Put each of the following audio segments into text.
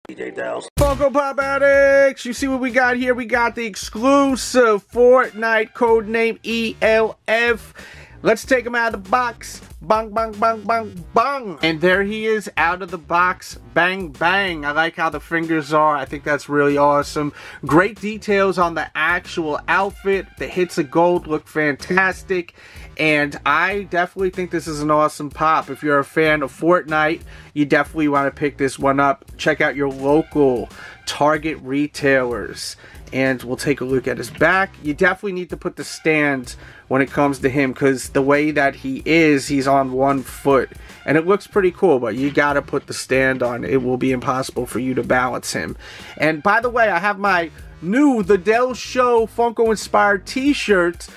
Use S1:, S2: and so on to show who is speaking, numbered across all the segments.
S1: DJ Delz.
S2: Funko Pop Addicts, you see what we got here? We got the exclusive Fortnite codename E.L.F. Let's take him out of the box. Bang, bang, bang, bang, bang. And there he is out of the box. Bang, bang. I like how the fingers are. I think that's really awesome. Great details on the actual outfit. The hits of gold look fantastic. And I definitely think this is an awesome pop. If you're a fan of Fortnite, you definitely want to pick this one up. Check out your local Target retailers. And we'll take a look at his back. You definitely need to put the stand when it comes to him, because the way that he is, he's on one foot. And it looks pretty cool, but you gotta put the stand on. It will be impossible for you to balance him. And by the way, I have my new The Delz Show Funko inspired t-shirts.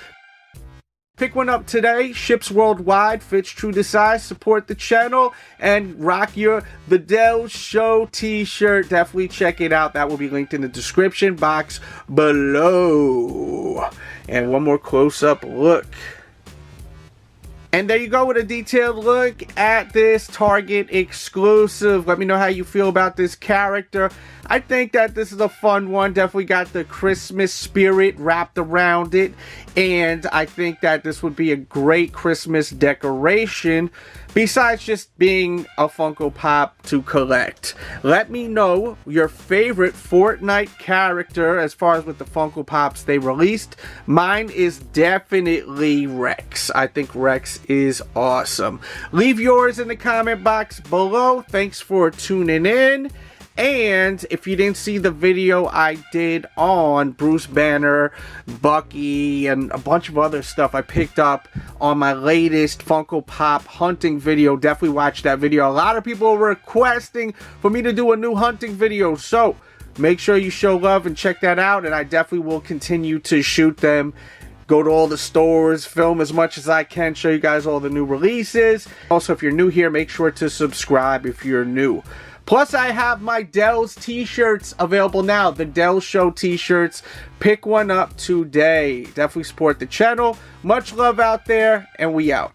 S2: Pick one up today, ships worldwide, fits true to size, support the channel, and rock your The Delz Show t-shirt. Definitely check it out. That will be linked in the description box below. And one more close-up look. And there you go with a detailed look at this Target exclusive. Let me know how you feel about this character. I think that this is a fun one. Definitely got the Christmas spirit wrapped around it. And I think that this would be a great Christmas decoration, besides just being a Funko Pop to collect. Let me know your favorite Fortnite character as far as with the Funko Pops they released. Mine is definitely Rex. I think Rex is awesome. Leave yours in the comment box below. Thanks for tuning in. And if you didn't see the video I did on Bruce Banner, Bucky, and a bunch of other stuff I picked up on my latest Funko Pop hunting video, definitely watch that video. A lot of people are requesting for me to do a new hunting video, so make sure you show love and check that out, and I definitely will continue to shoot them. Go to all the stores, film as much as I can, show you guys all the new releases. Also, if you're new here, make sure to subscribe if you're new. Plus, I have my Delz t-shirts available now. The Delz Show t-shirts. Pick one up today. Definitely support the channel. Much love out there, and we out.